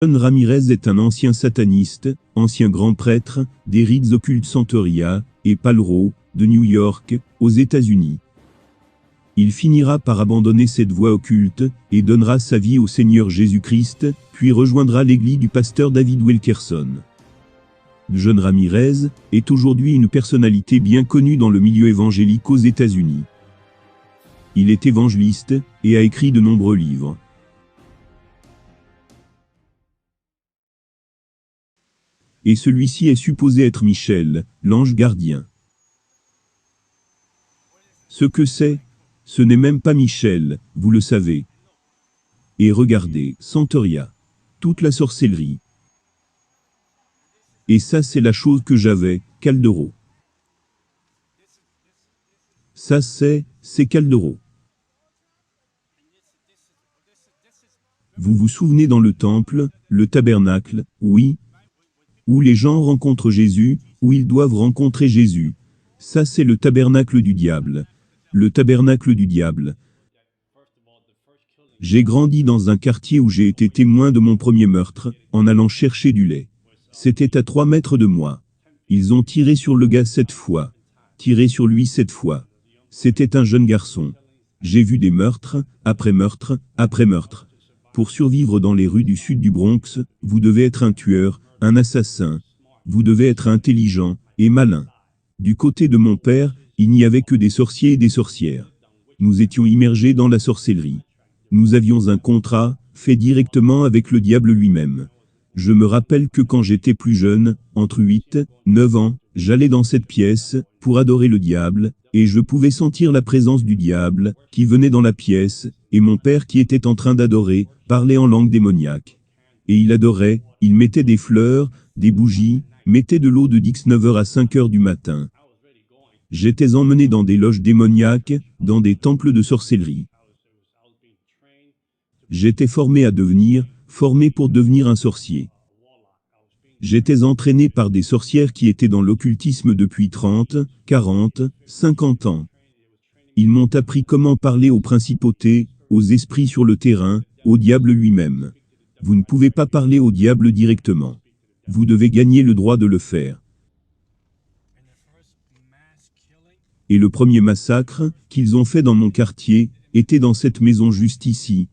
John Ramirez est un ancien sataniste, ancien grand prêtre, des rites occultes Santeria et Palo Alto, de New York, aux États-Unis. Il finira par abandonner cette voie occulte, et donnera sa vie au Seigneur Jésus-Christ, puis rejoindra l'église du pasteur David Wilkerson. John Ramirez est aujourd'hui une personnalité bien connue dans le milieu évangélique aux États-Unis. Il est évangéliste, et a écrit de nombreux livres. Et celui-ci est supposé être Michel, l'ange gardien. Ce que c'est, ce n'est même pas Michel, vous le savez. Et regardez, Santeria. Toute la sorcellerie. Et ça c'est la chose que j'avais, Caldero. Ça c'est Caldero. Vous vous souvenez dans le temple, le tabernacle, oui, où les gens rencontrent Jésus, où ils doivent rencontrer Jésus. Ça c'est le tabernacle du diable. Le tabernacle du diable. J'ai grandi dans un quartier où j'ai été témoin de mon premier meurtre, en allant chercher du lait. C'était à 3 mètres de moi. Ils ont tiré sur le gars 7 fois. Tiré sur lui 7 fois. C'était un jeune garçon. J'ai vu des meurtres, après meurtre, après meurtre. Pour survivre dans les rues du sud du Bronx, vous devez être un tueur, un assassin. Vous devez être intelligent et malin. Du côté de mon père, il n'y avait que des sorciers et des sorcières. Nous étions immergés dans la sorcellerie. Nous avions un contrat, fait directement avec le diable lui-même. Je me rappelle que quand j'étais plus jeune, entre 8 et 9 ans, j'allais dans cette pièce, pour adorer le diable, et je pouvais sentir la présence du diable, qui venait dans la pièce, et mon père qui était en train d'adorer, parlait en langue démoniaque. Et il adorait, il mettait des fleurs, des bougies, mettait de l'eau de 19h à 5h du matin. J'étais emmené dans des loges démoniaques, dans des temples de sorcellerie. J'étais formé pour devenir un sorcier. J'étais entraîné par des sorcières qui étaient dans l'occultisme depuis 30, 40, 50 ans. Ils m'ont appris comment parler aux principautés, aux esprits sur le terrain, au diable lui-même. Vous ne pouvez pas parler au diable directement. Vous devez gagner le droit de le faire. Et le premier massacre qu'ils ont fait dans mon quartier était dans cette maison juste ici.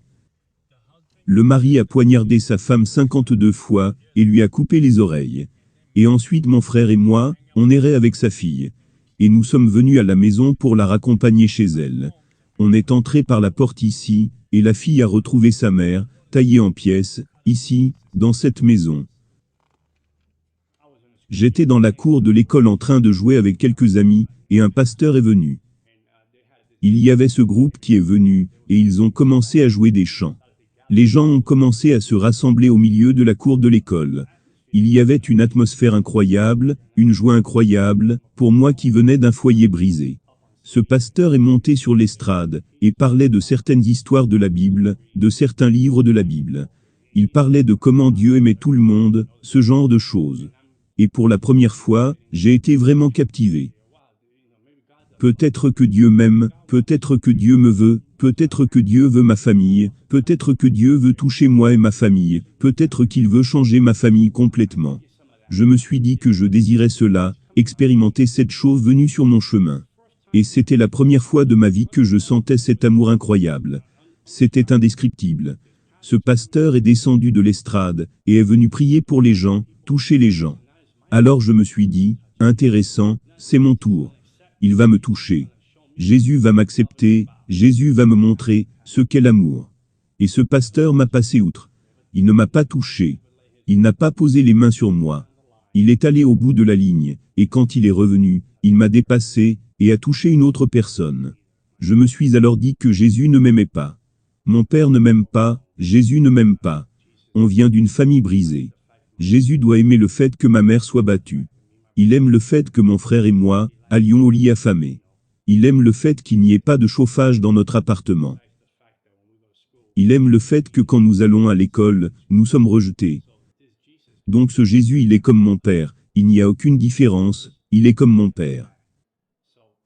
Le mari a poignardé sa femme 52 fois et lui a coupé les oreilles. Et ensuite mon frère et moi, on errait avec sa fille. Et nous sommes venus à la maison pour la raccompagner chez elle. On est entré par la porte ici, et la fille a retrouvé sa mère, taillée en pièces, ici, dans cette maison. J'étais dans la cour de l'école en train de jouer avec quelques amis, et un pasteur est venu. Il y avait ce groupe qui est venu, et ils ont commencé à jouer des chants. Les gens ont commencé à se rassembler au milieu de la cour de l'école. Il y avait une atmosphère incroyable, une joie incroyable, pour moi qui venais d'un foyer brisé. Ce pasteur est monté sur l'estrade, et parlait de certaines histoires de la Bible, de certains livres de la Bible. Il parlait de comment Dieu aimait tout le monde, ce genre de choses. Et pour la première fois, j'ai été vraiment captivé. Peut-être que Dieu m'aime, peut-être que Dieu me veut, peut-être que Dieu veut ma famille, peut-être que Dieu veut toucher moi et ma famille, peut-être qu'il veut changer ma famille complètement. Je me suis dit que je désirais cela, expérimenter cette chose venue sur mon chemin. Et c'était la première fois de ma vie que je sentais cet amour incroyable. C'était indescriptible. Ce pasteur est descendu de l'estrade, et est venu prier pour les gens, toucher les gens. Alors je me suis dit, intéressant, c'est mon tour. Il va me toucher. Jésus va m'accepter, Jésus va me montrer ce qu'est l'amour. Et ce pasteur m'a passé outre. Il ne m'a pas touché. Il n'a pas posé les mains sur moi. Il est allé au bout de la ligne, et quand il est revenu, il m'a dépassé, et a touché une autre personne. Je me suis alors dit que Jésus ne m'aimait pas. Mon père ne m'aime pas, Jésus ne m'aime pas. On vient d'une famille brisée. Jésus doit aimer le fait que ma mère soit battue. Il aime le fait que mon frère et moi allions au lit affamé. Il aime le fait qu'il n'y ait pas de chauffage dans notre appartement. Il aime le fait que quand nous allons à l'école, nous sommes rejetés. Donc ce Jésus, il est comme mon père, il n'y a aucune différence, il est comme mon père.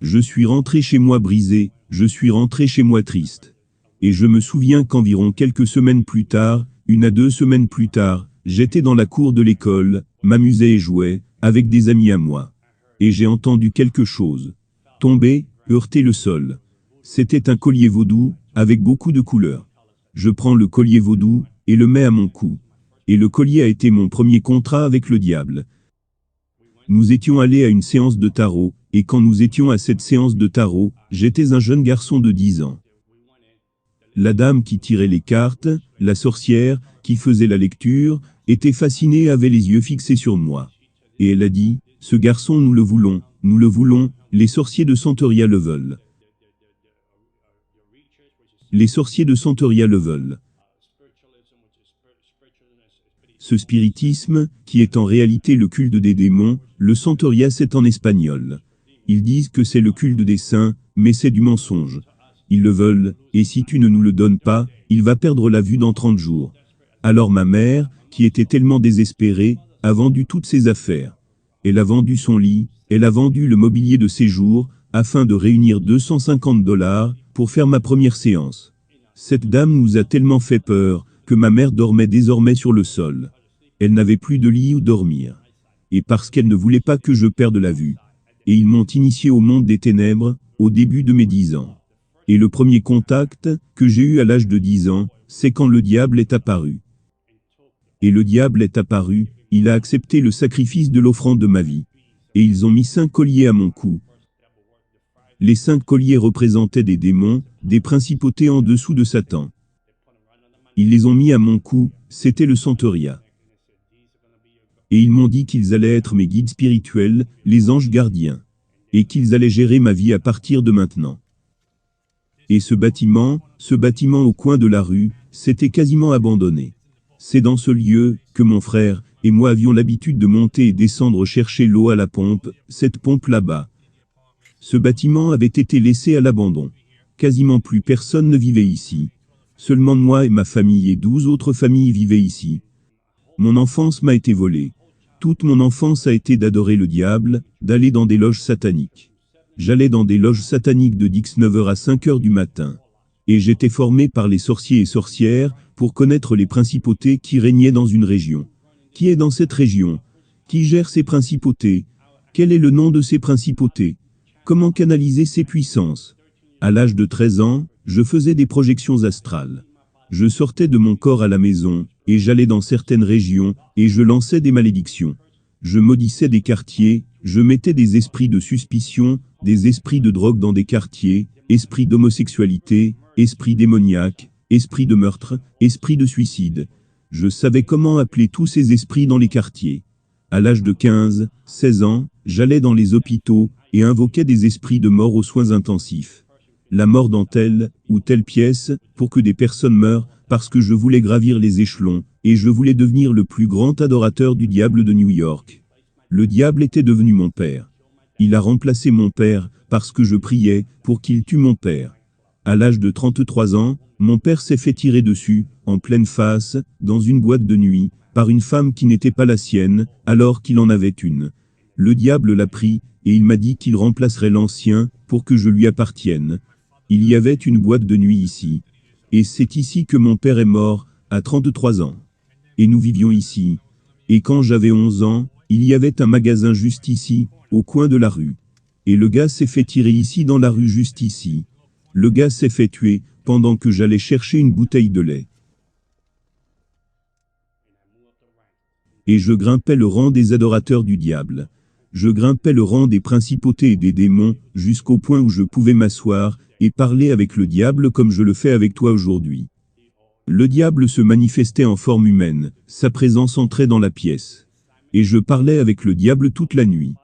Je suis rentré chez moi brisé, je suis rentré chez moi triste. Et je me souviens qu'environ quelques semaines plus tard, 1 à 2 semaines plus tard, J'étais dans la cour de l'école, m'amusais et jouais, avec des amis à moi. Et j'ai entendu quelque chose tomber, heurter le sol. C'était un collier vaudou, avec beaucoup de couleurs. Je prends le collier vaudou, et le mets à mon cou. Et le collier a été mon premier contrat avec le diable. Nous étions allés à une séance de tarot, et quand nous étions à cette séance de tarot, j'étais un jeune garçon de 10 ans. La dame qui tirait les cartes, la sorcière, qui faisait la lecture, était fascinée et avait les yeux fixés sur moi. Et elle a dit, « Ce garçon nous le voulons, les sorciers de Santeria le veulent. Les sorciers de Santeria le veulent. » Ce spiritisme, qui est en réalité le culte des démons, le Santeria c'est en espagnol. Ils disent que c'est le culte des saints, mais c'est du mensonge. Ils le veulent, et si tu ne nous le donnes pas, il va perdre la vue dans 30 jours. Alors ma mère, qui était tellement désespérée, a vendu toutes ses affaires. Elle a vendu son lit, elle a vendu le mobilier de séjour, afin de réunir $250 pour faire ma première séance. Cette dame nous a tellement fait peur, que ma mère dormait désormais sur le sol. Elle n'avait plus de lit où dormir. Et parce qu'elle ne voulait pas que je perde la vue. Et ils m'ont initié au monde des ténèbres, au début de mes 10 ans. Et le premier contact, que j'ai eu à l'âge de 10 ans, c'est quand le diable est apparu. Et le diable est apparu, il a accepté le sacrifice de l'offrande de ma vie. Et ils ont mis 5 colliers à mon cou. Les 5 colliers représentaient des démons, des principautés en dessous de Satan. Ils les ont mis à mon cou, c'était le Santeria. Et ils m'ont dit qu'ils allaient être mes guides spirituels, les anges gardiens. Et qu'ils allaient gérer ma vie à partir de maintenant. Et ce bâtiment au coin de la rue, c'était quasiment abandonné. C'est dans ce lieu que mon frère et moi avions l'habitude de monter et descendre chercher l'eau à la pompe, cette pompe là-bas. Ce bâtiment avait été laissé à l'abandon. Quasiment plus personne ne vivait ici. Seulement moi et ma famille et 12 autres familles vivaient ici. Mon enfance m'a été volée. Toute mon enfance a été d'adorer le diable, d'aller dans des loges sataniques. J'allais dans des loges sataniques de 19h à 5h du matin. Et j'étais formé par les sorciers et sorcières, pour connaître les principautés qui régnaient dans une région. Qui est dans cette région? Qui gère ces principautés? Quel est le nom de ces principautés? Comment canaliser ces puissances? À l'âge de 13 ans, je faisais des projections astrales. Je sortais de mon corps à la maison, et j'allais dans certaines régions, et je lançais des malédictions. Je maudissais des quartiers, je mettais des esprits de suspicion, des esprits de drogue dans des quartiers, esprits d'homosexualité, esprits démoniaques, esprits de meurtre, esprits de suicide. Je savais comment appeler tous ces esprits dans les quartiers. À l'âge de 15, 16 ans, j'allais dans les hôpitaux, et invoquais des esprits de mort aux soins intensifs. La mort dans telle ou telle pièce, pour que des personnes meurent, parce que je voulais gravir les échelons, et je voulais devenir le plus grand adorateur du diable de New York. Le diable était devenu mon père. Il a remplacé mon père, parce que je priais, pour qu'il tue mon père. À l'âge de 33 ans, mon père s'est fait tirer dessus, en pleine face, dans une boîte de nuit, par une femme qui n'était pas la sienne, alors qu'il en avait une. Le diable l'a pris, et il m'a dit qu'il remplacerait l'ancien, pour que je lui appartienne. Il y avait une boîte de nuit ici. Et c'est ici que mon père est mort, à 33 ans. Et nous vivions ici. Et quand j'avais 11 ans, il y avait un magasin juste ici, au coin de la rue. Et le gars s'est fait tirer ici dans la rue juste ici. Le gars s'est fait tuer, pendant que j'allais chercher une bouteille de lait. Et je grimpais le rang des adorateurs du diable. Je grimpais le rang des principautés et des démons, jusqu'au point où je pouvais m'asseoir, et parler avec le diable comme je le fais avec toi aujourd'hui. Le diable se manifestait en forme humaine, sa présence entrait dans la pièce. Et je parlais avec le diable toute la nuit.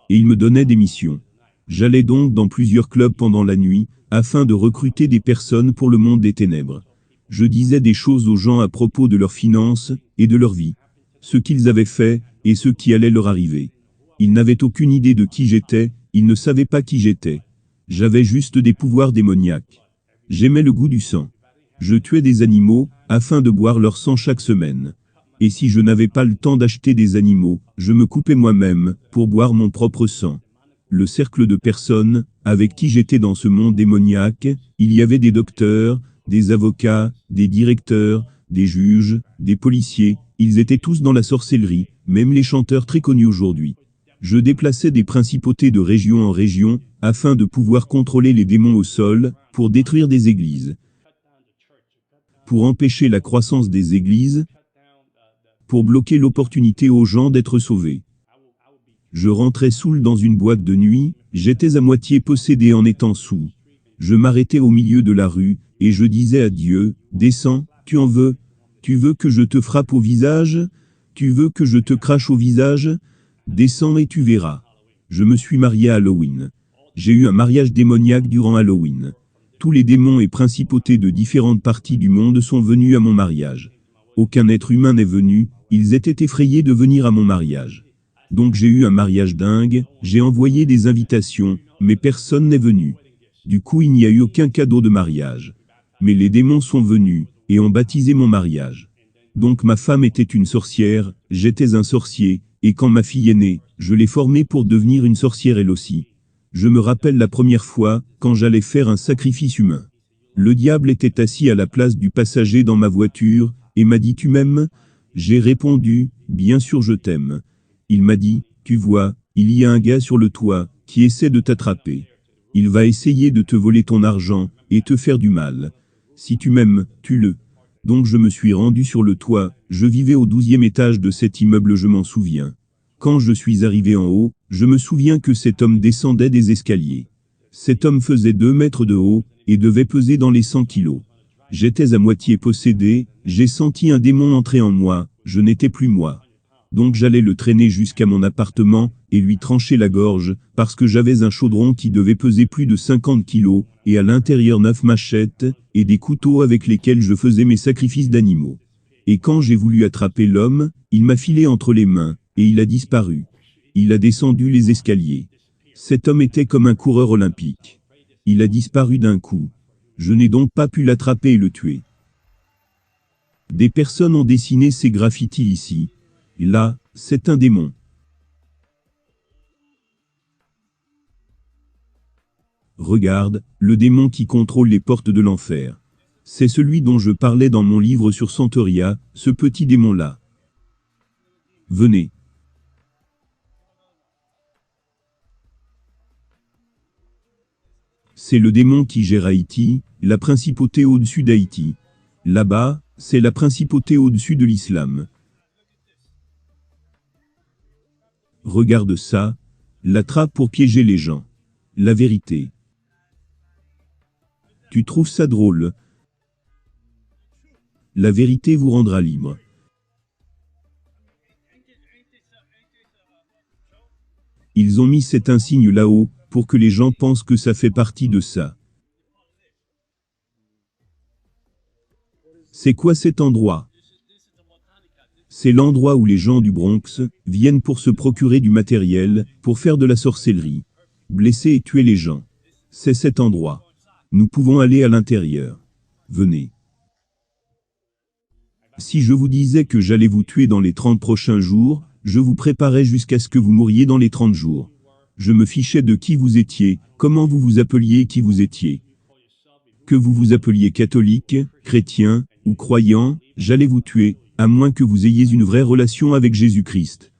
Et il me donnait des missions. J'allais donc dans plusieurs clubs pendant la nuit, afin de recruter des personnes pour le monde des ténèbres. Je disais des choses aux gens à propos de leurs finances, et de leur vie. Ce qu'ils avaient fait, et ce qui allait leur arriver. Ils n'avaient aucune idée de qui j'étais, ils ne savaient pas qui j'étais. J'avais juste des pouvoirs démoniaques. J'aimais le goût du sang. Je tuais des animaux, afin de boire leur sang chaque semaine. Et si je n'avais pas le temps d'acheter des animaux, je me coupais moi-même, pour boire mon propre sang. Le cercle de personnes, avec qui j'étais dans ce monde démoniaque, il y avait des docteurs, des avocats, des directeurs, des juges, des policiers, ils étaient tous dans la sorcellerie, même les chanteurs très connus aujourd'hui. Je déplaçais des principautés de région en région, afin de pouvoir contrôler les démons au sol, pour détruire des églises, pour empêcher la croissance des églises, pour bloquer l'opportunité aux gens d'être sauvés. Je rentrais saoul dans une boîte de nuit, j'étais à moitié possédé en étant saoul. Je m'arrêtais au milieu de la rue, et je disais à Dieu, descends, tu en veux? Tu veux que je te frappe au visage? Tu veux que je te crache au visage? Descends et tu verras. Je me suis marié à Halloween. J'ai eu un mariage démoniaque durant Halloween. Tous les démons et principautés de différentes parties du monde sont venus à mon mariage. Aucun être humain n'est venu, ils étaient effrayés de venir à mon mariage. Donc j'ai eu un mariage dingue, j'ai envoyé des invitations, mais personne n'est venu. Du coup il n'y a eu aucun cadeau de mariage. Mais les démons sont venus, et ont baptisé mon mariage. Donc ma femme était une sorcière, j'étais un sorcier, et quand ma fille est née, je l'ai formée pour devenir une sorcière elle aussi. Je me rappelle la première fois, quand j'allais faire un sacrifice humain. Le diable était assis à la place du passager dans ma voiture, et m'a dit « Tu m'aimes ?» J'ai répondu « Bien sûr je t'aime ». Il m'a dit « Tu vois, il y a un gars sur le toit, qui essaie de t'attraper. Il va essayer de te voler ton argent, et te faire du mal. Si tu m'aimes, tue-le. » Donc je me suis rendu sur le toit, je vivais au 12e étage de cet immeuble, je m'en souviens. Quand je suis arrivé en haut, je me souviens que cet homme descendait des escaliers. Cet homme faisait 2 mètres de haut, et devait peser dans les 100 kilos. J'étais à moitié possédé, j'ai senti un démon entrer en moi, je n'étais plus moi. Donc j'allais le traîner jusqu'à mon appartement, et lui trancher la gorge, parce que j'avais un chaudron qui devait peser plus de 50 kilos, et à l'intérieur 9 machettes, et des couteaux avec lesquels je faisais mes sacrifices d'animaux. Et quand j'ai voulu attraper l'homme, il m'a filé entre les mains, et il a disparu. Il a descendu les escaliers. Cet homme était comme un coureur olympique. Il a disparu d'un coup. Je n'ai donc pas pu l'attraper et le tuer. Des personnes ont dessiné ces graffitis ici. Et là, c'est un démon. Regarde, le démon qui contrôle les portes de l'enfer. C'est celui dont je parlais dans mon livre sur Santeria, ce petit démon-là. Venez. C'est le démon qui gère Haïti, la principauté au-dessus d'Haïti. Là-bas, c'est la principauté au-dessus de l'islam. Regarde ça, la trappe pour piéger les gens. La vérité. Tu trouves ça drôle? La vérité vous rendra libre. Ils ont mis cet insigne là-haut, pour que les gens pensent que ça fait partie de ça. C'est quoi cet endroit? C'est l'endroit où les gens du Bronx viennent pour se procurer du matériel, pour faire de la sorcellerie, blesser et tuer les gens. C'est cet endroit. Nous pouvons aller à l'intérieur. Venez. Si je vous disais que j'allais vous tuer dans les 30 prochains jours, je vous préparais jusqu'à ce que vous mouriez dans les 30 jours. Je me fichais de qui vous étiez, comment vous vous appeliez, qui vous étiez. Que vous vous appeliez catholique, chrétien, ou croyant, j'allais vous tuer, à moins que vous ayez une vraie relation avec Jésus-Christ.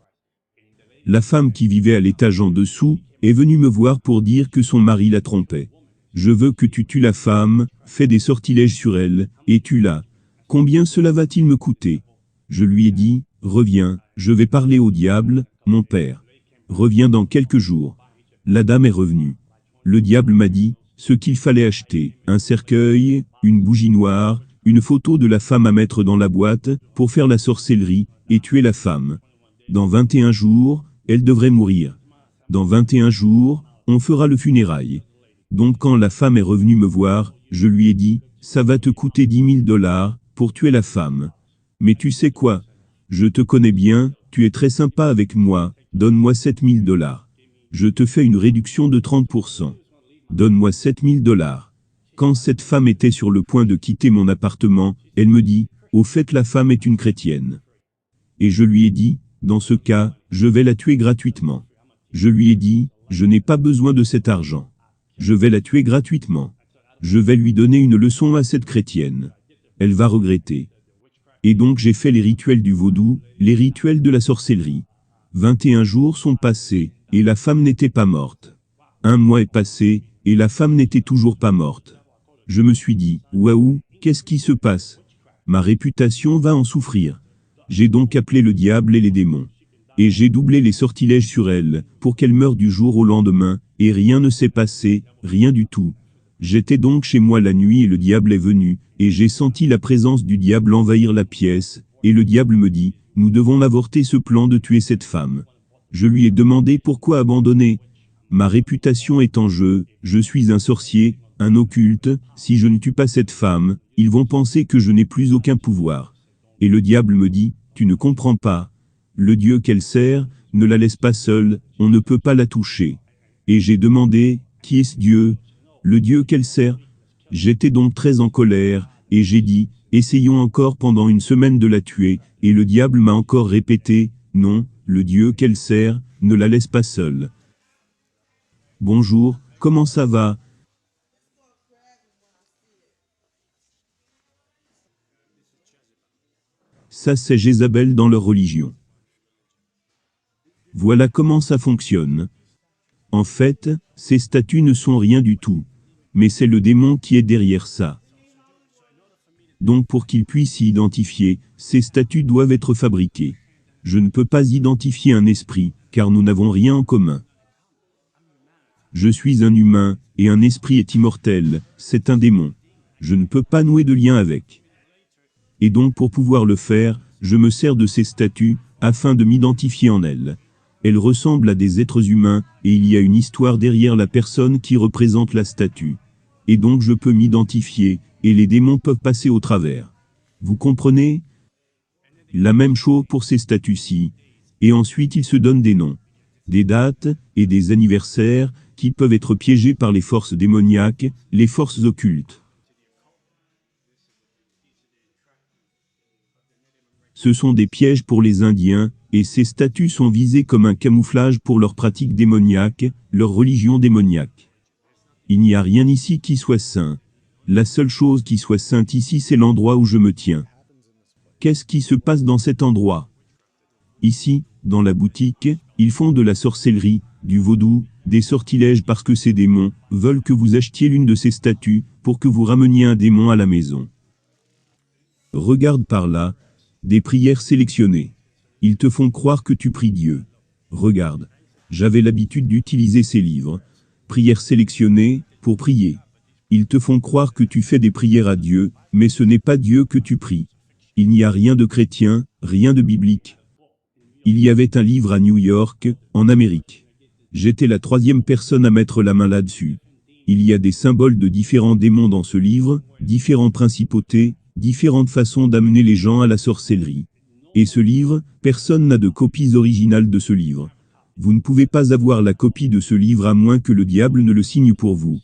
La femme qui vivait à l'étage en dessous est venue me voir pour dire que son mari la trompait. Je veux que tu tues la femme, fais des sortilèges sur elle, et tue-la. Combien cela va-t-il me coûter? Je lui ai dit, reviens, je vais parler au diable, mon père. Reviens dans quelques jours. La dame est revenue. Le diable m'a dit, ce qu'il fallait acheter, un cercueil, une bougie noire, une photo de la femme à mettre dans la boîte, pour faire la sorcellerie, et tuer la femme. Dans 21 jours, elle devrait mourir. Dans 21 jours, on fera le funérail. Donc quand la femme est revenue me voir, je lui ai dit, ça va te coûter $10 000, pour tuer la femme. Mais tu sais quoi? Je te connais bien, tu es très sympa avec moi, donne-moi $7 000. Je te fais une réduction de 30%. Donne-moi $7 000. Quand cette femme était sur le point de quitter mon appartement, elle me dit, au fait la femme est une chrétienne. Et je lui ai dit, dans ce cas, je vais la tuer gratuitement. Je lui ai dit, je n'ai pas besoin de cet argent. Je vais la tuer gratuitement. Je vais lui donner une leçon à cette chrétienne. Elle va regretter. Et donc j'ai fait les rituels du vaudou, les rituels de la sorcellerie. 21 jours sont passés, et la femme n'était pas morte. 1 mois est passé, et la femme n'était toujours pas morte. Je me suis dit, waouh, qu'est-ce qui se passe? Ma réputation va en souffrir. J'ai donc appelé le diable et les démons. Et j'ai doublé les sortilèges sur elle, pour qu'elle meure du jour au lendemain, et rien ne s'est passé, rien du tout. J'étais donc chez moi la nuit et le diable est venu, et j'ai senti la présence du diable envahir la pièce, et le diable me dit, nous devons avorter ce plan de tuer cette femme. Je lui ai demandé pourquoi abandonner. Ma réputation est en jeu, je suis un sorcier, un occulte, si je ne tue pas cette femme, ils vont penser que je n'ai plus aucun pouvoir. Et le diable me dit, tu ne comprends pas. Le Dieu qu'elle sert, ne la laisse pas seule, on ne peut pas la toucher. Et j'ai demandé, qui est ce Dieu? Le Dieu qu'elle sert? J'étais donc très en colère, et j'ai dit, essayons encore pendant 1 semaine de la tuer, et le diable m'a encore répété, non, le Dieu qu'elle sert, ne la laisse pas seule. Bonjour, comment ça va? Ça c'est Jézabel dans leur religion. Voilà comment ça fonctionne. En fait, ces statues ne sont rien du tout. Mais c'est le démon qui est derrière ça. Donc pour qu'ils puissent s'y identifier, ces statues doivent être fabriquées. Je ne peux pas identifier un esprit, car nous n'avons rien en commun. Je suis un humain, et un esprit est immortel, c'est un démon. Je ne peux pas nouer de lien avec. Et donc pour pouvoir le faire, je me sers de ces statues, afin de m'identifier en elles. Elles ressemblent à des êtres humains, et il y a une histoire derrière la personne qui représente la statue. Et donc je peux m'identifier, et les démons peuvent passer au travers. Vous comprenez? La même chose pour ces statues-ci. Et ensuite ils se donnent des noms, des dates, et des anniversaires, qui peuvent être piégés par les forces démoniaques, les forces occultes. Ce sont des pièges pour les Indiens, et ces statues sont visées comme un camouflage pour leurs pratiques démoniaques, leur religion démoniaque. Il n'y a rien ici qui soit saint. La seule chose qui soit sainte ici, c'est l'endroit où je me tiens. Qu'est-ce qui se passe dans cet endroit? Ici, dans la boutique, ils font de la sorcellerie, du vaudou, des sortilèges parce que ces démons veulent que vous achetiez l'une de ces statues pour que vous rameniez un démon à la maison. Regarde par là, des prières sélectionnées. Ils te font croire que tu pries Dieu. Regarde, j'avais l'habitude d'utiliser ces livres. Prières sélectionnées, pour prier. Ils te font croire que tu fais des prières à Dieu, mais ce n'est pas Dieu que tu pries. Il n'y a rien de chrétien, rien de biblique. Il y avait un livre à New York, en Amérique. J'étais la 3e personne à mettre la main là-dessus. Il y a des symboles de différents démons dans ce livre, différentes principautés, différentes façons d'amener les gens à la sorcellerie. Et ce livre, personne n'a de copies originales de ce livre. Vous ne pouvez pas avoir la copie de ce livre à moins que le diable ne le signe pour vous.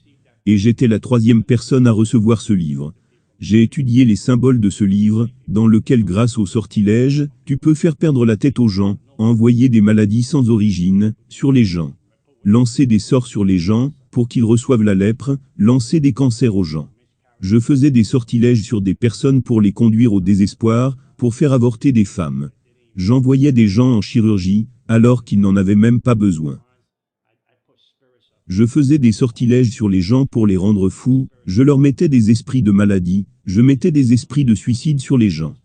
Et j'étais la 3e personne à recevoir ce livre. J'ai étudié les symboles de ce livre, dans lequel grâce au sortilège, tu peux faire perdre la tête aux gens, envoyer des maladies sans origine, sur les gens. Lancer des sorts sur les gens, pour qu'ils reçoivent la lèpre, lancer des cancers aux gens. Je faisais des sortilèges sur des personnes pour les conduire au désespoir, pour faire avorter des femmes. J'envoyais des gens en chirurgie, alors qu'ils n'en avaient même pas besoin. Je faisais des sortilèges sur les gens pour les rendre fous, je leur mettais des esprits de maladie, je mettais des esprits de suicide sur les gens.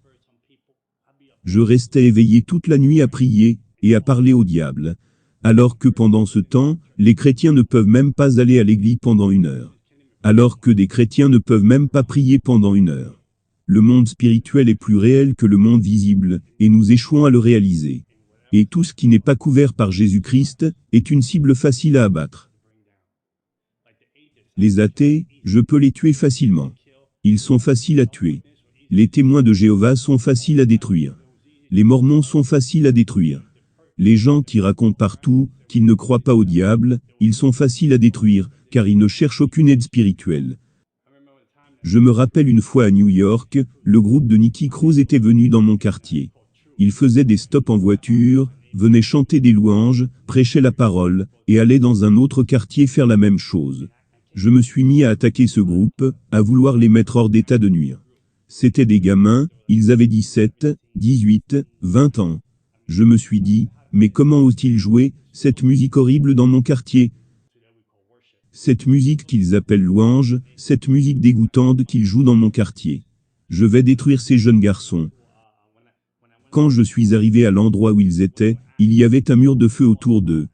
Je restais éveillé toute la nuit à prier, et à parler au diable. Alors que pendant ce temps, les chrétiens ne peuvent même pas aller à l'église pendant 1 heure. Alors que des chrétiens ne peuvent même pas prier pendant 1 heure. Le monde spirituel est plus réel que le monde visible, et nous échouons à le réaliser. Et tout ce qui n'est pas couvert par Jésus-Christ, est une cible facile à abattre. Les athées, je peux les tuer facilement. Ils sont faciles à tuer. Les témoins de Jéhovah sont faciles à détruire. Les mormons sont faciles à détruire. Les gens qui racontent partout qu'ils ne croient pas au diable, ils sont faciles à détruire, car ils ne cherchent aucune aide spirituelle. Je me rappelle une fois à New York, le groupe de Nicky Cruz était venu dans mon quartier. Ils faisaient des stops en voiture, venaient chanter des louanges, prêchaient la parole, et allaient dans un autre quartier faire la même chose. Je me suis mis à attaquer ce groupe, à vouloir les mettre hors d'état de nuire. C'étaient des gamins, ils avaient 17, 18, 20 ans. Je me suis dit, mais comment osent-ils jouer cette musique horrible dans mon quartier? Cette musique qu'ils appellent louange, cette musique dégoûtante qu'ils jouent dans mon quartier. Je vais détruire ces jeunes garçons. Quand je suis arrivé à l'endroit où ils étaient, il y avait un mur de feu autour d'eux.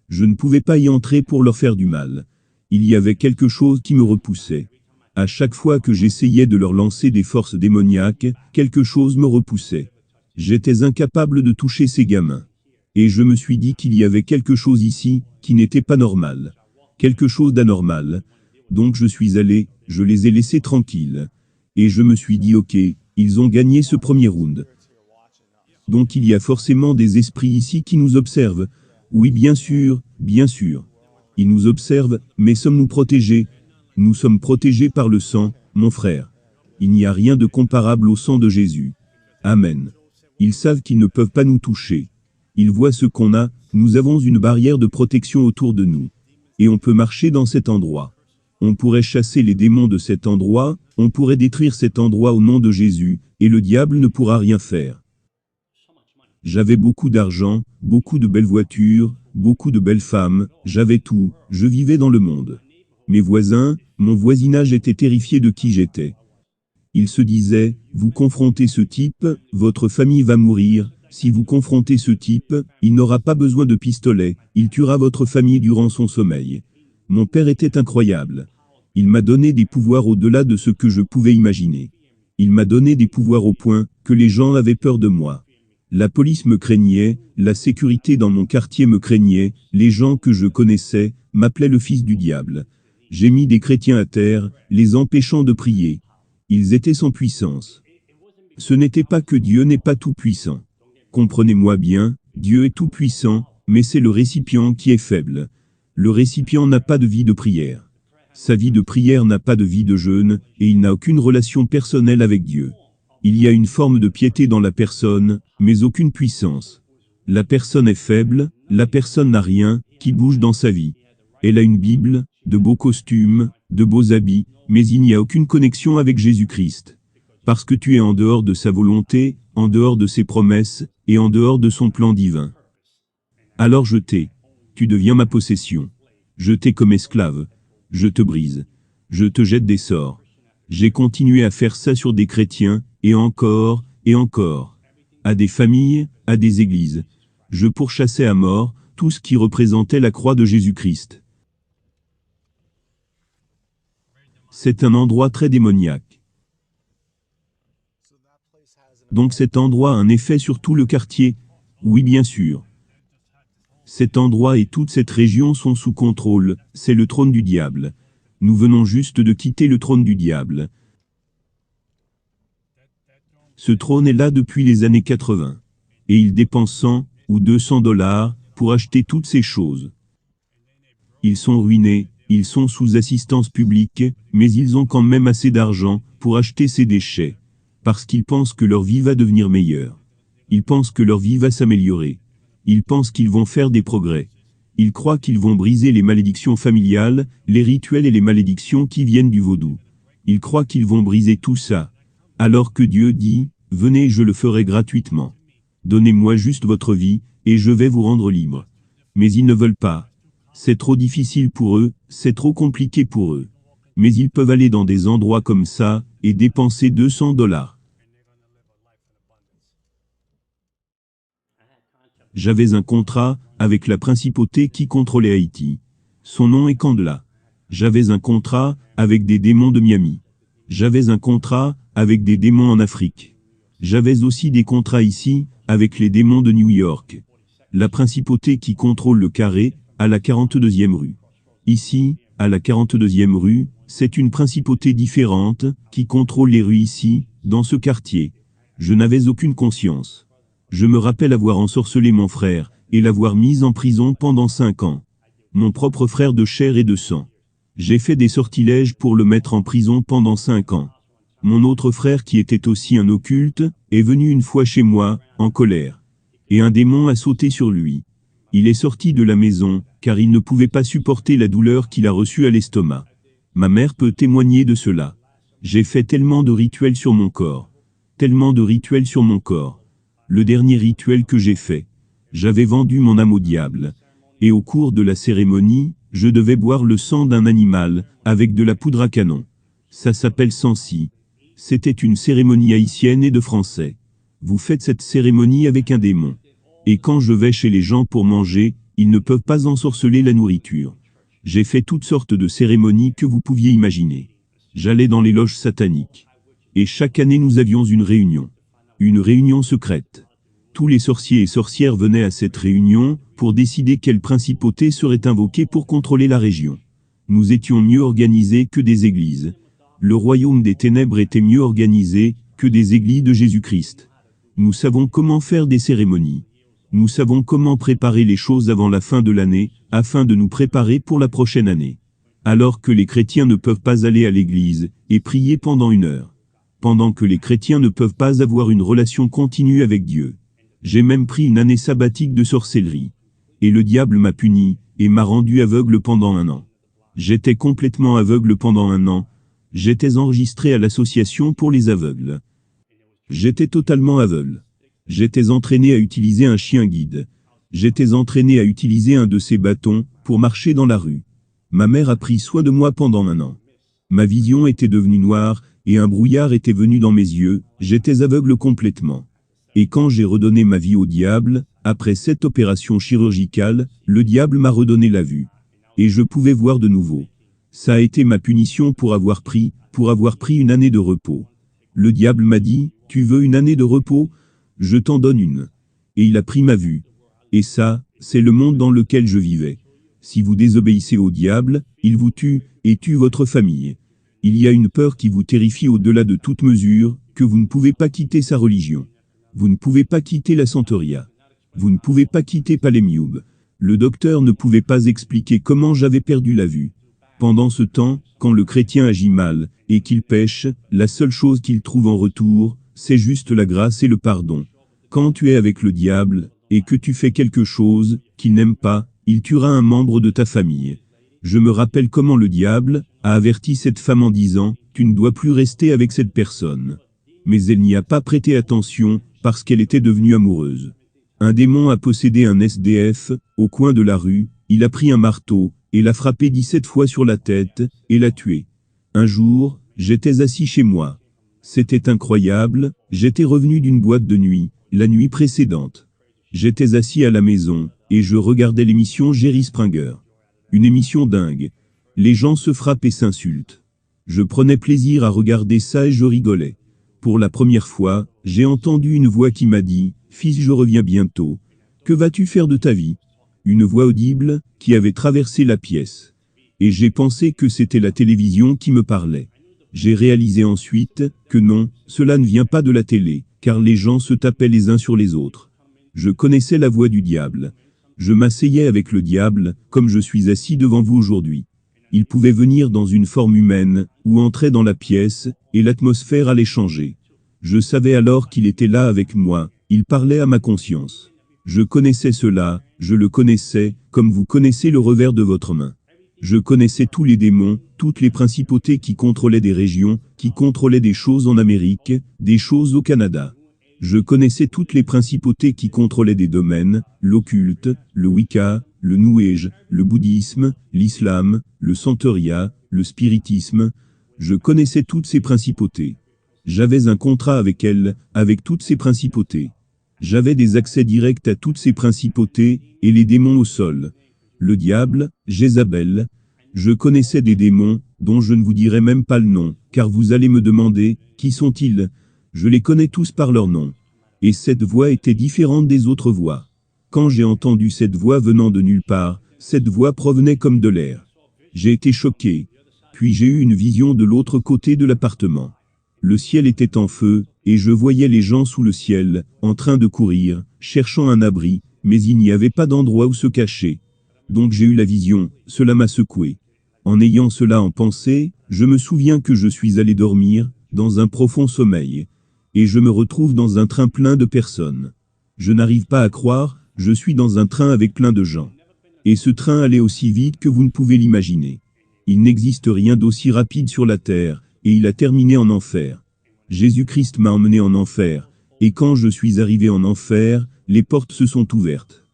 Je ne pouvais pas y entrer pour leur faire du mal. Il y avait quelque chose qui me repoussait. À chaque fois que j'essayais de leur lancer des forces démoniaques, quelque chose me repoussait. J'étais incapable de toucher ces gamins. Et je me suis dit qu'il y avait quelque chose ici, qui n'était pas normal. Quelque chose d'anormal. Donc je suis allé, je les ai laissés tranquilles. Et je me suis dit ok, ils ont gagné ce premier round. Donc il y a forcément des esprits ici qui nous observent. Oui bien sûr, bien sûr. Ils nous observent, mais sommes-nous protégés? Nous sommes protégés par le sang, mon frère. Il n'y a rien de comparable au sang de Jésus. Amen. Ils savent qu'ils ne peuvent pas nous toucher. Ils voient ce qu'on a, nous avons une barrière de protection autour de nous. Et on peut marcher dans cet endroit. On pourrait chasser les démons de cet endroit, on pourrait détruire cet endroit au nom de Jésus, et le diable ne pourra rien faire. J'avais beaucoup d'argent, beaucoup de belles voitures, beaucoup de belles femmes, j'avais tout, je vivais dans le monde. Mes voisins, mon voisinage était terrifié de qui j'étais. Ils se disaient, vous confrontez ce type, votre famille va mourir, si vous confrontez ce type, il n'aura pas besoin de pistolet, il tuera votre famille durant son sommeil. Mon père était incroyable. Il m'a donné des pouvoirs au-delà de ce que je pouvais imaginer. Il m'a donné des pouvoirs au point que les gens avaient peur de moi. La police me craignait, la sécurité dans mon quartier me craignait, les gens que je connaissais m'appelaient le fils du diable. J'ai mis des chrétiens à terre, les empêchant de prier. Ils étaient sans puissance. Ce n'était pas que Dieu n'est pas tout-puissant. Comprenez-moi bien, Dieu est tout-puissant, mais c'est le récipient qui est faible. Le récipient n'a pas de vie de prière. Sa vie de prière n'a pas de vie de jeûne, et il n'a aucune relation personnelle avec Dieu. Il y a une forme de piété dans la personne, mais aucune puissance. La personne est faible, la personne n'a rien qui bouge dans sa vie. Elle a une Bible, de beaux costumes, de beaux habits, mais il n'y a aucune connexion avec Jésus-Christ. Parce que tu es en dehors de sa volonté, en dehors de ses promesses, et en dehors de son plan divin. Alors je t'ai. Tu deviens ma possession. Je t'ai comme esclave. Je te brise. Je te jette des sorts. J'ai continué à faire ça sur des chrétiens, et encore, à des familles, à des églises. Je pourchassais à mort tout ce qui représentait la croix de Jésus-Christ. C'est un endroit très démoniaque. Donc cet endroit a un effet sur tout le quartier? Oui bien sûr. Cet endroit et toute cette région sont sous contrôle, c'est le trône du diable. Nous venons juste de quitter le trône du diable. Ce trône est là depuis les années 80. Et il dépense 100 ou 200 $ pour acheter toutes ces choses. Ils sont ruinés, ils sont sous assistance publique, mais ils ont quand même assez d'argent pour acheter ces déchets. Parce qu'ils pensent que leur vie va devenir meilleure. Ils pensent que leur vie va s'améliorer. Ils pensent qu'ils vont faire des progrès. Ils croient qu'ils vont briser les malédictions familiales, les rituels et les malédictions qui viennent du vaudou. Ils croient qu'ils vont briser tout ça. Alors que Dieu dit, venez, je le ferai gratuitement. Donnez-moi juste votre vie, et je vais vous rendre libre. Mais ils ne veulent pas. C'est trop difficile pour eux, c'est trop compliqué pour eux. Mais ils peuvent aller dans des endroits comme ça, et dépenser 200 $. J'avais un contrat avec la principauté qui contrôlait Haïti. Son nom est Candela. J'avais un contrat avec des démons de Miami. J'avais un contrat avec des démons en Afrique. J'avais aussi des contrats ici, avec les démons de New York. La principauté qui contrôle le carré, à la 42e rue. Ici, à la 42e rue, c'est une principauté différente, qui contrôle les rues ici, dans ce quartier. Je n'avais aucune conscience. Je me rappelle avoir ensorcelé mon frère, et l'avoir mis en prison pendant 5 ans. Mon propre frère de chair et de sang. J'ai fait des sortilèges pour le mettre en prison pendant 5 ans. Mon autre frère qui était aussi un occulte, est venu une fois chez moi, en colère. Et un démon a sauté sur lui. Il est sorti de la maison, car il ne pouvait pas supporter la douleur qu'il a reçue à l'estomac. Ma mère peut témoigner de cela. J'ai fait tellement de rituels sur mon corps. Tellement de rituels sur mon corps. Le dernier rituel que j'ai fait, j'avais vendu mon âme au diable. Et au cours de la cérémonie, je devais boire le sang d'un animal, avec de la poudre à canon. Ça s'appelle Sansi. C'était une cérémonie haïtienne et de français. Vous faites cette cérémonie avec un démon. Et quand je vais chez les gens pour manger, ils ne peuvent pas ensorceler la nourriture. J'ai fait toutes sortes de cérémonies que vous pouviez imaginer. J'allais dans les loges sataniques. Et chaque année nous avions une réunion. Une réunion secrète. Tous les sorciers et sorcières venaient à cette réunion pour décider quelle principauté serait invoquée pour contrôler la région. Nous étions mieux organisés que des églises. Le royaume des ténèbres était mieux organisé que des églises de Jésus-Christ. Nous savons comment faire des cérémonies. Nous savons comment préparer les choses avant la fin de l'année, afin de nous préparer pour la prochaine année. Alors que les chrétiens ne peuvent pas aller à l'église et prier pendant 1 heure. Pendant que les chrétiens ne peuvent pas avoir une relation continue avec Dieu. J'ai même pris une année sabbatique de sorcellerie. Et le diable m'a puni, et m'a rendu aveugle pendant 1 an. J'étais complètement aveugle pendant 1 an. J'étais enregistré à l'association pour les aveugles. J'étais totalement aveugle. J'étais entraîné à utiliser un chien guide. J'étais entraîné à utiliser un de ces bâtons pour marcher dans la rue. Ma mère a pris soin de moi pendant 1 an. Ma vision était devenue noire, et un brouillard était venu dans mes yeux, j'étais aveugle complètement. Et quand j'ai redonné ma vie au diable, après cette opération chirurgicale, le diable m'a redonné la vue. Et je pouvais voir de nouveau. Ça a été ma punition pour avoir pris 1 année de repos. Le diable m'a dit, tu veux 1 année de repos? Je t'en donne une. Et il a pris ma vue. Et ça, c'est le monde dans lequel je vivais. Si vous désobéissez au diable, il vous tue, et tue votre famille. Il y a une peur qui vous terrifie au-delà de toute mesure, que vous ne pouvez pas quitter sa religion. Vous ne pouvez pas quitter la Santeria. Vous ne pouvez pas quitter Palemioub. Le docteur ne pouvait pas expliquer comment j'avais perdu la vue. Pendant ce temps, quand le chrétien agit mal, et qu'il pêche, la seule chose qu'il trouve en retour, c'est juste la grâce et le pardon. Quand tu es avec le diable, et que tu fais quelque chose qu'il n'aime pas, il tuera un membre de ta famille. Je me rappelle comment le diable a averti cette femme en disant, tu ne dois plus rester avec cette personne. Mais elle n'y a pas prêté attention, parce qu'elle était devenue amoureuse. Un démon a possédé un SDF, au coin de la rue, il a pris un marteau, et l'a frappé 17 fois sur la tête, et l'a tué. Un jour, j'étais assis chez moi. C'était incroyable, j'étais revenu d'une boîte de nuit, la nuit précédente. J'étais assis à la maison, et je regardais l'émission Jerry Springer. Une émission dingue. Les gens se frappent et s'insultent. Je prenais plaisir à regarder ça et je rigolais. Pour la première fois, j'ai entendu une voix qui m'a dit, « Fils, je reviens bientôt. Que vas-tu faire de ta vie ?» Une voix audible, qui avait traversé la pièce. Et j'ai pensé que c'était la télévision qui me parlait. J'ai réalisé ensuite, que non, cela ne vient pas de la télé, car les gens se tapaient les uns sur les autres. Je connaissais la voix du diable. Je m'asseyais avec le diable, comme je suis assis devant vous aujourd'hui. Il pouvait venir dans une forme humaine, ou entrer dans la pièce, et l'atmosphère allait changer. Je savais alors qu'il était là avec moi, il parlait à ma conscience. Je connaissais cela, je le connaissais, comme vous connaissez le revers de votre main. Je connaissais tous les démons, toutes les principautés qui contrôlaient des régions, qui contrôlaient des choses en Amérique, des choses au Canada. Je connaissais toutes les principautés qui contrôlaient des domaines, l'occulte, le Wicca, le New Age, le bouddhisme, l'islam, le Santeria, le spiritisme. Je connaissais toutes ces principautés. J'avais un contrat avec elles, avec toutes ces principautés. J'avais des accès directs à toutes ces principautés, et les démons au sol. Le diable, Jézabel. Je connaissais des démons, dont je ne vous dirai même pas le nom, car vous allez me demander, qui sont-ils? Je les connais tous par leur nom. Et cette voix était différente des autres voix. Quand j'ai entendu cette voix venant de nulle part, cette voix provenait comme de l'air. J'ai été choqué. Puis j'ai eu une vision de l'autre côté de l'appartement. Le ciel était en feu, et je voyais les gens sous le ciel, en train de courir, cherchant un abri, mais il n'y avait pas d'endroit où se cacher. Donc j'ai eu la vision, cela m'a secoué. En ayant cela en pensée, je me souviens que je suis allé dormir, dans un profond sommeil. Et je me retrouve dans un train plein de personnes. Je n'arrive pas à croire, je suis dans un train avec plein de gens. Et ce train allait aussi vite que vous ne pouvez l'imaginer. Il n'existe rien d'aussi rapide sur la Terre, et il a terminé en enfer. Jésus-Christ m'a emmené en enfer, et quand je suis arrivé en enfer, les portes se sont ouvertes.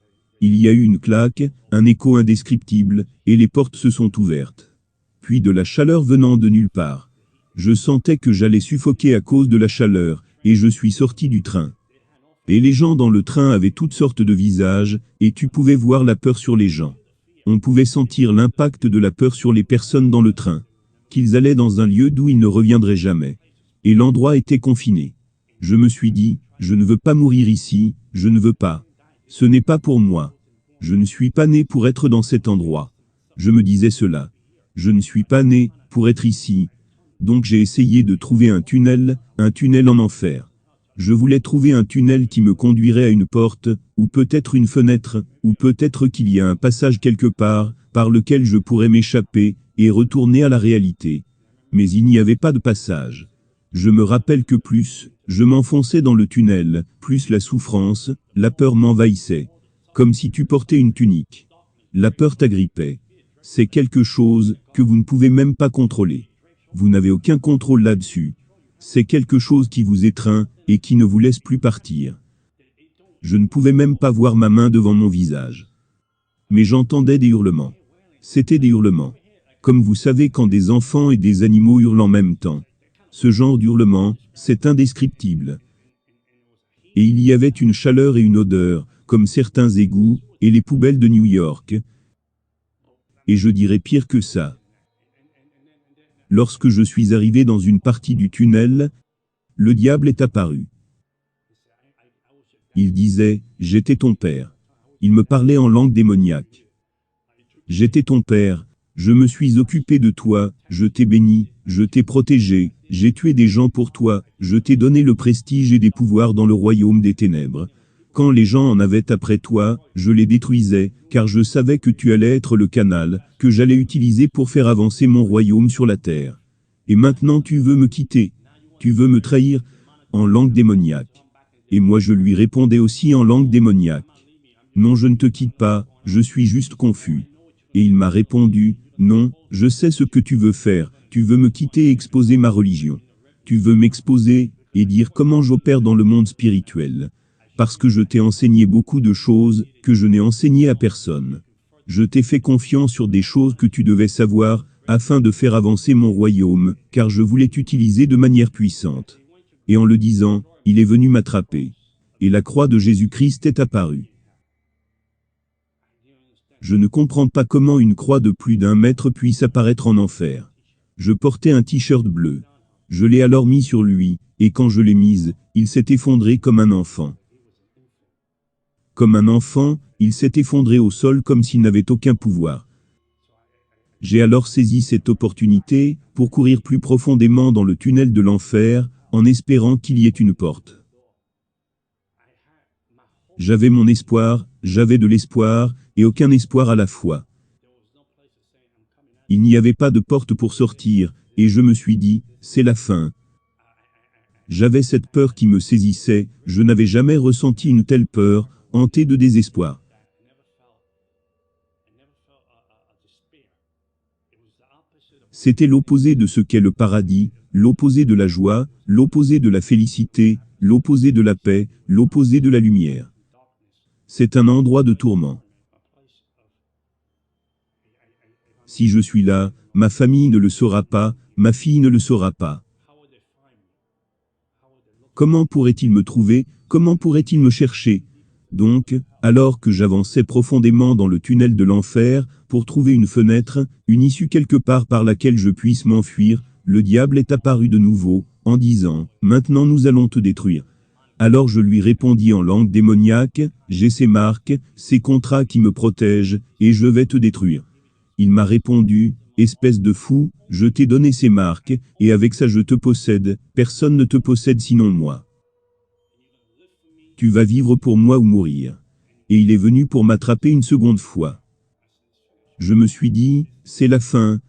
Il y a eu une claque, un écho indescriptible, et les portes se sont ouvertes. Puis de la chaleur venant de nulle part. Je sentais que j'allais suffoquer à cause de la chaleur, et je suis sorti du train. Et les gens dans le train avaient toutes sortes de visages, et tu pouvais voir la peur sur les gens. On pouvait sentir l'impact de la peur sur les personnes dans le train. Qu'ils allaient dans un lieu d'où ils ne reviendraient jamais. Et l'endroit était confiné. Je me suis dit, je ne veux pas mourir ici, je ne veux pas. Ce n'est pas pour moi. Je ne suis pas né pour être dans cet endroit. Je me disais cela. Je ne suis pas né pour être ici. Donc j'ai essayé de trouver un tunnel en enfer. Je voulais trouver un tunnel qui me conduirait à une porte, ou peut-être une fenêtre, ou peut-être qu'il y a un passage quelque part, par lequel je pourrais m'échapper, et retourner à la réalité. Mais il n'y avait pas de passage. Je me rappelle que plus je m'enfonçais dans le tunnel, plus la souffrance, la peur m'envahissait. Comme si tu portais une tunique. La peur t'agrippait. C'est quelque chose que vous ne pouvez même pas contrôler. Vous n'avez aucun contrôle là-dessus. C'est quelque chose qui vous étreint et qui ne vous laisse plus partir. Je ne pouvais même pas voir ma main devant mon visage. Mais j'entendais des hurlements. C'était des hurlements. Comme vous savez quand des enfants et des animaux hurlent en même temps. Ce genre d'hurlement, c'est indescriptible. Et il y avait une chaleur et une odeur, comme certains égouts, et les poubelles de New York. Et je dirais pire que ça. Lorsque je suis arrivé dans une partie du tunnel, le diable est apparu. Il disait, j'étais ton père. Il me parlait en langue démoniaque. J'étais ton père, je me suis occupé de toi, je t'ai béni, je t'ai protégé, j'ai tué des gens pour toi, je t'ai donné le prestige et des pouvoirs dans le royaume des ténèbres. Quand les gens en avaient après toi, je les détruisais, car je savais que tu allais être le canal, que j'allais utiliser pour faire avancer mon royaume sur la terre. Et maintenant tu veux me quitter, tu veux me trahir, en langue démoniaque. Et moi je lui répondais aussi en langue démoniaque. Non, je ne te quitte pas, je suis juste confus. Et il m'a répondu, non, je sais ce que tu veux faire, tu veux me quitter et exposer ma religion. Tu veux m'exposer, et dire comment j'opère dans le monde spirituel. Parce que je t'ai enseigné beaucoup de choses, que je n'ai enseigné à personne. Je t'ai fait confiance sur des choses que tu devais savoir, afin de faire avancer mon royaume, car je voulais t'utiliser de manière puissante. Et en le disant, il est venu m'attraper. Et la croix de Jésus-Christ est apparue. Je ne comprends pas comment une croix de plus d'1 mètre puisse apparaître en enfer. Je portais un t-shirt bleu. Je l'ai alors mis sur lui, et quand je l'ai mise, il s'est effondré comme un enfant. Comme un enfant, il s'est effondré au sol comme s'il n'avait aucun pouvoir. J'ai alors saisi cette opportunité pour courir plus profondément dans le tunnel de l'enfer, en espérant qu'il y ait une porte. J'avais mon espoir, j'avais de l'espoir, et aucun espoir à la fois. Il n'y avait pas de porte pour sortir, et je me suis dit, c'est la fin. J'avais cette peur qui me saisissait, je n'avais jamais ressenti une telle peur, hantée de désespoir. C'était l'opposé de ce qu'est le paradis, l'opposé de la joie, l'opposé de la félicité, l'opposé de la paix, l'opposé de la lumière. C'est un endroit de tourment. Si je suis là, ma famille ne le saura pas, ma fille ne le saura pas. Comment pourrait-il me trouver, comment pourrait-il me chercher? Donc, alors que j'avançais profondément dans le tunnel de l'enfer, pour trouver une fenêtre, une issue quelque part par laquelle je puisse m'enfuir, le diable est apparu de nouveau, en disant, maintenant nous allons te détruire. Alors je lui répondis en langue démoniaque, j'ai ces marques, ces contrats qui me protègent, et je vais te détruire. Il m'a répondu, espèce de fou, je t'ai donné ces marques, et avec ça je te possède, personne ne te possède sinon moi. Tu vas vivre pour moi ou mourir. Et il est venu pour m'attraper une seconde fois. Je me suis dit, c'est la fin.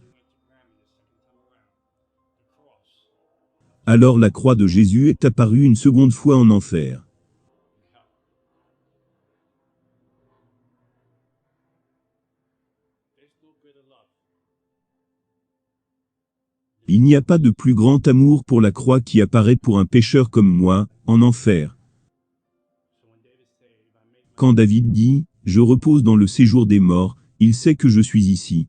Alors la croix de Jésus est apparue une seconde fois en enfer. Il n'y a pas de plus grand amour pour la croix qui apparaît pour un pécheur comme moi, en enfer. Quand David dit, « Je repose dans le séjour des morts », il sait que je suis ici.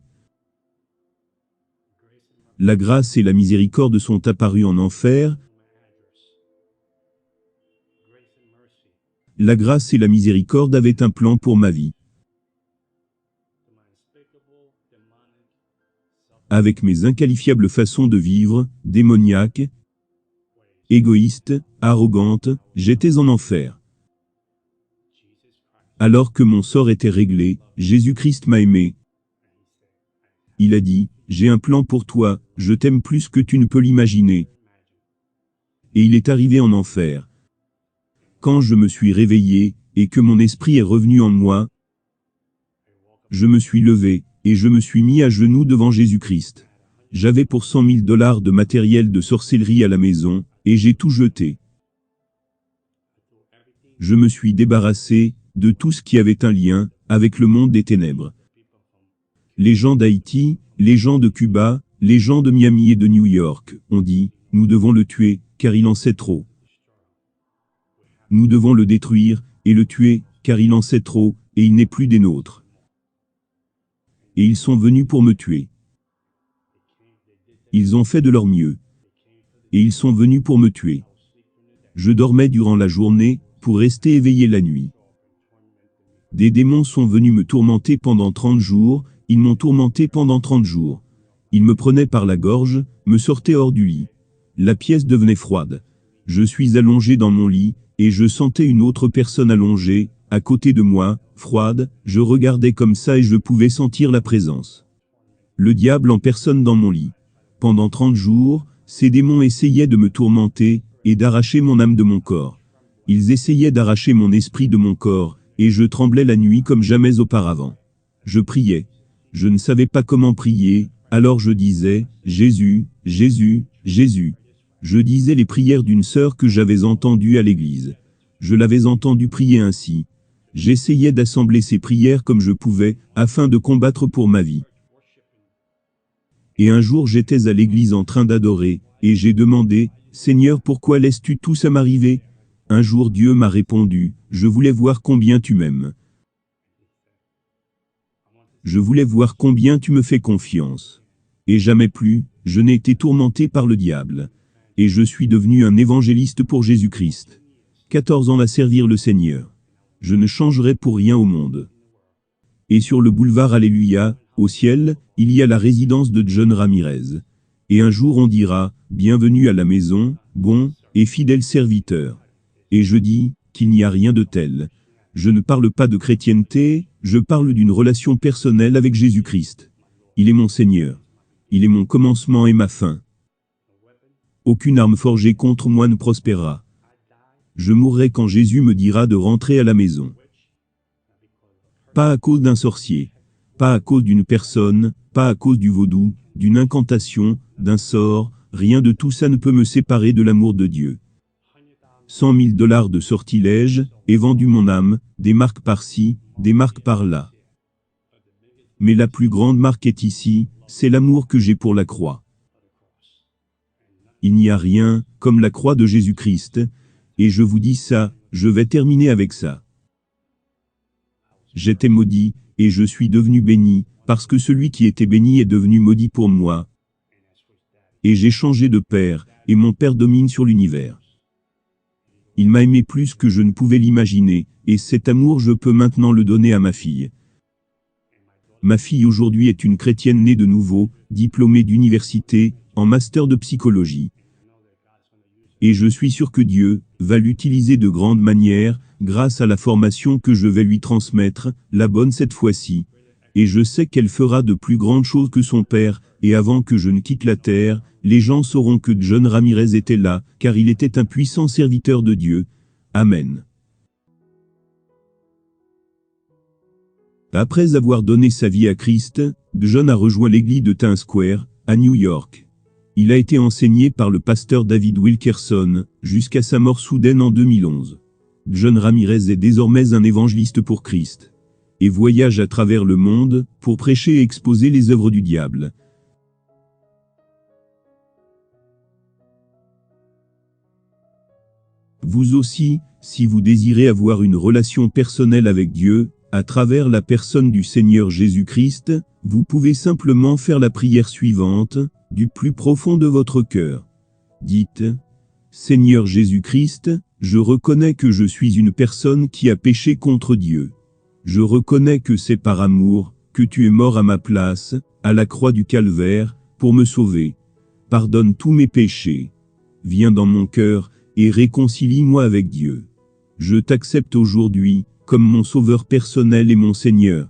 La grâce et la miséricorde sont apparues en enfer. La grâce et la miséricorde avaient un plan pour ma vie. Avec mes inqualifiables façons de vivre, démoniaques, égoïstes, arrogantes, j'étais en enfer. Alors que mon sort était réglé, Jésus-Christ m'a aimé. Il a dit, « J'ai un plan pour toi, je t'aime plus que tu ne peux l'imaginer. » Et il est arrivé en enfer. Quand je me suis réveillé, et que mon esprit est revenu en moi, je me suis levé, et je me suis mis à genoux devant Jésus-Christ. J'avais pour $100 000 de matériel de sorcellerie à la maison, et j'ai tout jeté. Je me suis débarrassé de tout ce qui avait un lien avec le monde des ténèbres. Les gens d'Haïti, les gens de Cuba, les gens de Miami et de New York ont dit, « Nous devons le tuer, car il en sait trop. Nous devons le détruire, et le tuer, car il en sait trop, et il n'est plus des nôtres. » Et ils sont venus pour me tuer. Ils ont fait de leur mieux. Et ils sont venus pour me tuer. Je dormais durant la journée, pour rester éveillé la nuit. Des démons sont venus me tourmenter pendant 30 jours, ils m'ont tourmenté pendant 30 jours. Ils me prenaient par la gorge, me sortaient hors du lit. La pièce devenait froide. Je suis allongé dans mon lit, et je sentais une autre personne allongée, à côté de moi, froide, je regardais comme ça et je pouvais sentir la présence. Le diable en personne dans mon lit. Pendant 30 jours, ces démons essayaient de me tourmenter, et d'arracher mon âme de mon corps. Ils essayaient d'arracher mon esprit de mon corps, et je tremblais la nuit comme jamais auparavant. Je priais. Je ne savais pas comment prier, alors je disais, « Jésus, Jésus, Jésus ». Je disais les prières d'une sœur que j'avais entendue à l'église. Je l'avais entendue prier ainsi. J'essayais d'assembler ces prières comme je pouvais, afin de combattre pour ma vie. Et un jour j'étais à l'église en train d'adorer, et j'ai demandé, « Seigneur, pourquoi laisses-tu tout ça m'arriver ?» Un jour Dieu m'a répondu, « Je voulais voir combien tu m'aimes. Je voulais voir combien tu me fais confiance. » Et jamais plus, je n'ai été tourmenté par le diable. Et je suis devenu un évangéliste pour Jésus-Christ. 14 ans à servir le Seigneur. Je ne changerai pour rien au monde. Et sur le boulevard Alléluia, au ciel, il y a la résidence de John Ramirez. Et un jour on dira, « Bienvenue à la maison, bon et fidèle serviteur. » Et je dis, qu'il n'y a rien de tel. Je ne parle pas de chrétienté, je parle d'une relation personnelle avec Jésus-Christ. Il est mon Seigneur. Il est mon commencement et ma fin. Aucune arme forgée contre moi ne prospérera. Je mourrai quand Jésus me dira de rentrer à la maison. Pas à cause d'un sorcier, pas à cause d'une personne, pas à cause du vaudou, d'une incantation, d'un sort, rien de tout ça ne peut me séparer de l'amour de Dieu. $100 000 de sortilèges, et vendu mon âme, des marques par-ci, des marques par-là. Mais la plus grande marque est ici, c'est l'amour que j'ai pour la croix. Il n'y a rien, comme la croix de Jésus-Christ, et je vous dis ça, je vais terminer avec ça. J'étais maudit, et je suis devenu béni, parce que celui qui était béni est devenu maudit pour moi. Et j'ai changé de père, et mon père domine sur l'univers. Il m'a aimé plus que je ne pouvais l'imaginer, et cet amour je peux maintenant le donner à ma fille. Ma fille aujourd'hui est une chrétienne née de nouveau, diplômée d'université, en master de psychologie. Et je suis sûr que Dieu va l'utiliser de grande manière, grâce à la formation que je vais lui transmettre, la bonne cette fois-ci. Et je sais qu'elle fera de plus grandes choses que son père, et avant que je ne quitte la terre, les gens sauront que John Ramirez était là, car il était un puissant serviteur de Dieu. Amen. Après avoir donné sa vie à Christ, John a rejoint l'église de Times Square, à New York. Il a été enseigné par le pasteur David Wilkerson, jusqu'à sa mort soudaine en 2011. John Ramirez est désormais un évangéliste pour Christ, et voyage à travers le monde, pour prêcher et exposer les œuvres du diable. Vous aussi, si vous désirez avoir une relation personnelle avec Dieu, à travers la personne du Seigneur Jésus-Christ, vous pouvez simplement faire la prière suivante, du plus profond de votre cœur. Dites, Seigneur Jésus-Christ, je reconnais que je suis une personne qui a péché contre Dieu. Je reconnais que c'est par amour que tu es mort à ma place, à la croix du Calvaire, pour me sauver. Pardonne tous mes péchés. Viens dans mon cœur et réconcilie-moi avec Dieu. Je t'accepte aujourd'hui comme mon sauveur personnel et mon Seigneur.